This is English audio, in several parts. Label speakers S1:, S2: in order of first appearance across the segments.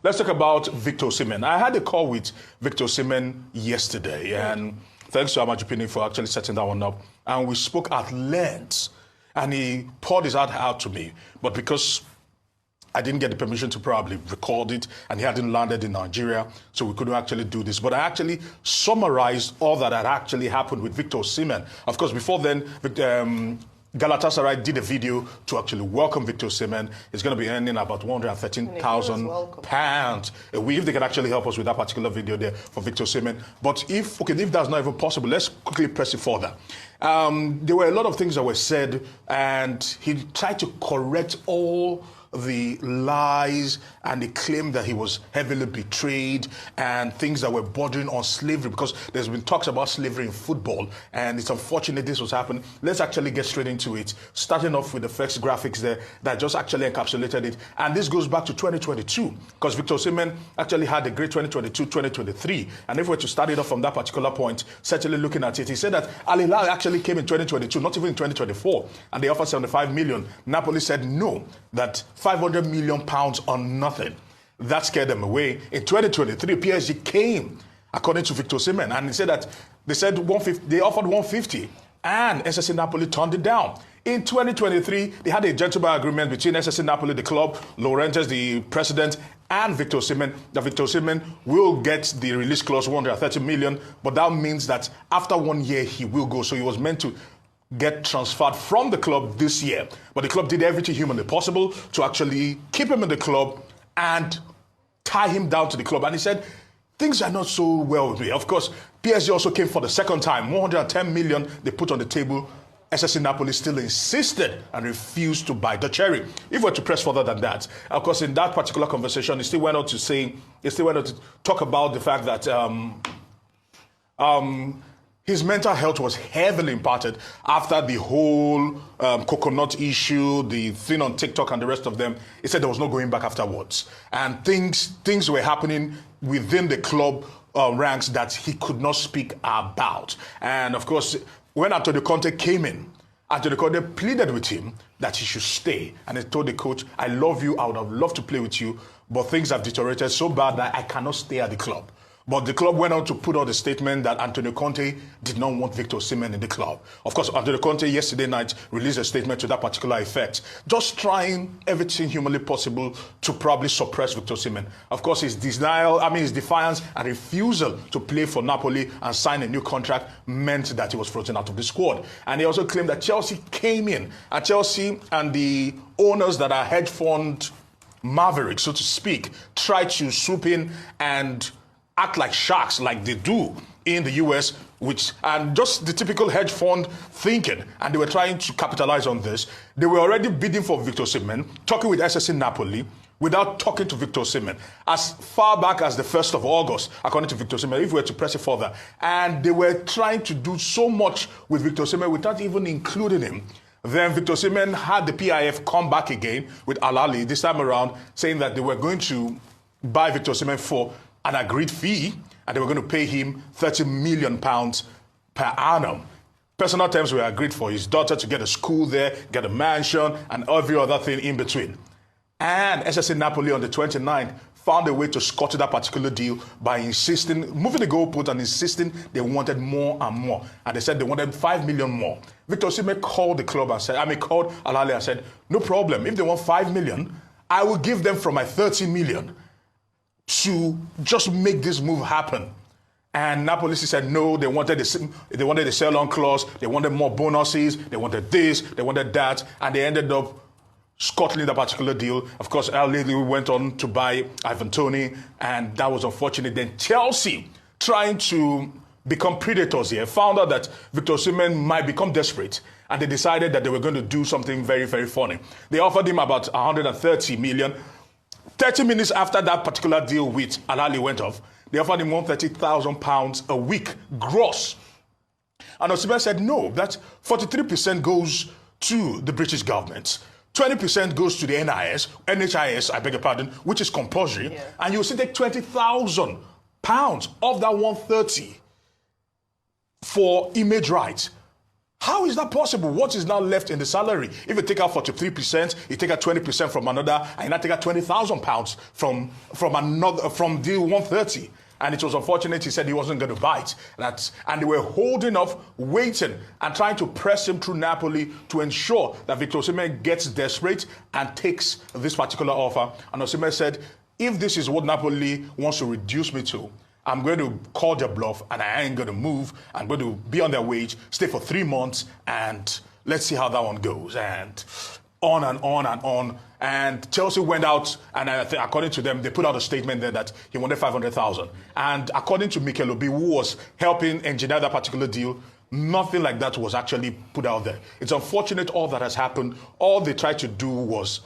S1: Let's talk about Victor Osimhen. I had a call with Victor Osimhen yesterday, and thanks to Amajupini for actually setting that one up. And we spoke at length, and he poured his heart out to me. But because I didn't get the permission to probably record it, and he hadn't landed in Nigeria, so we couldn't actually do this. But I actually summarized all that had actually happened with Victor Osimhen. Of course, before then, Galatasaray did a video to actually welcome Victor Osimhen. It's going to be earning about £113,000 a week, if they can actually help us with that particular video there for Victor Osimhen. But if that's not even possible, let's quickly press it further. There were a lot of things that were said, and he tried to correct all the lies and the claim that he was heavily betrayed and things that were bordering on slavery, because there's been talks about slavery in football, and it's unfortunate this was happening. Let's actually get straight into it, starting off with the first graphics there that just actually encapsulated it. And this goes back to 2022, because Victor Osimhen actually had a great 2022-2023. And if we were to start it off from that particular point, certainly looking at it, he said that Al Hilal actually came in 2022, not even in 2024, and they offered 75 million. Napoli said no, that 500 million pounds on nothing. That scared them away. In 2023, PSG came, according to Victor Osimhen, and he said that they said 150, they offered 150, and SSC Napoli turned it down. In 2023, they had a gentleman agreement between SSC Napoli, the club, Laurentiis, the president, and Victor Osimhen, that Victor Osimhen will get the release clause, 130 million, but that means that after 1 year, he will go. So he was meant to get transferred from the club this year. But the club did everything humanly possible to actually keep him in the club and tie him down to the club. And he said, things are not so well with me. Of course, PSG also came for the second time. 110 million they put on the table. SSC Napoli still insisted and refused to buy the cherry. If we were to press further than that, of course, in that particular conversation, he still went on to talk about the fact that his mental health was heavily impacted after the whole coconut issue, the thing on TikTok and the rest of them. He said there was no going back afterwards. And things were happening within the club ranks that he could not speak about. And of course, when Antonio Conte came in, Antonio Conte pleaded with him that he should stay. And he told the coach, I love you, I would have loved to play with you, but things have deteriorated so bad that I cannot stay at the club. But the club went on to put out the statement that Antonio Conte did not want Victor Osimhen in the club. Of course, Antonio Conte yesterday night released a statement to that particular effect, just trying everything humanly possible to probably suppress Victor Osimhen. Of course, his defiance and refusal to play for Napoli and sign a new contract meant that he was frozen out of the squad. And he also claimed that Chelsea came in, and Chelsea and the owners that are hedge fund mavericks, so to speak, tried to swoop in and act like sharks, like they do in the US, and just the typical hedge fund thinking, and they were trying to capitalize on this. They were already bidding for Victor Osimhen, talking with SSC Napoli, without talking to Victor Osimhen, as far back as the 1st of August, according to Victor Osimhen, if we were to press it further. And they were trying to do so much with Victor Osimhen without even including him. Then Victor Osimhen had the PIF come back again with Al Ahly, this time around, saying that they were going to buy Victor Osimhen for an agreed fee, and they were going to pay him £30 million per annum. Personal terms were agreed for his daughter to get a school there, get a mansion, and every other thing in between. And SSC Napoli on the 29th found a way to scuttle that particular deal by moving the goalpost and insisting they wanted more and more. And they said they wanted 5 million more. Victor Osimhen called the club and called Al Ahly and said, no problem, if they want 5 million, I will give them from my 30 million. To just make this move happen. And Napoli said no, they wanted a sell-on clause, they wanted more bonuses, they wanted this, they wanted that, and they ended up scuttling that particular deal. Of course, Al Ahly went on to buy Ivan Toney, and that was unfortunate. Then Chelsea, trying to become predators here, found out that Victor Osimhen might become desperate, and they decided that they were going to do something very, very funny. They offered him about 130 million. 30 minutes after that particular deal with Al Ahly went off, they offered him £130,000 a week gross. And Osimhen said no, that 43% goes to the British government, 20% goes to the NHIS, I beg your pardon, which is compulsory, and you will still take £20,000 of that 130 for image rights. How is that possible? What is now left in the salary? If you take out 43%, you take out 20% from another, and you now take out £20,000 from deal 130. And it was unfortunate. He said he wasn't going to bite. And they were holding off, waiting, and trying to press him through Napoli to ensure that Victor Osimhen gets desperate and takes this particular offer. And Osimhen said, if this is what Napoli wants to reduce me to, I'm going to call their bluff and I ain't going to move. I'm going to be on their wage, stay for 3 months, and let's see how that one goes. And on and on and on. And Chelsea went out, and I think, according to them, they put out a statement there that he wanted 500,000. And according to Mikel Obi, who was helping engineer that particular deal, nothing like that was actually put out there. It's unfortunate all that has happened. All they tried to do was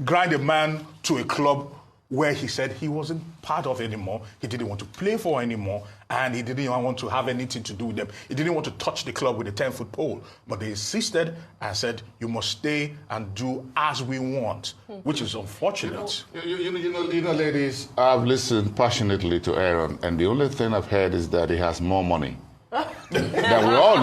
S1: grind a man to a club where he said he wasn't part of anymore, he didn't want to play for anymore, and he didn't even want to have anything to do with them. He didn't want to touch the club with a 10-foot pole. But they insisted and said, you must stay and do as we want, which is unfortunate.
S2: You know, ladies, I've listened passionately to Aaron, and the only thing I've heard is that he has more money than we all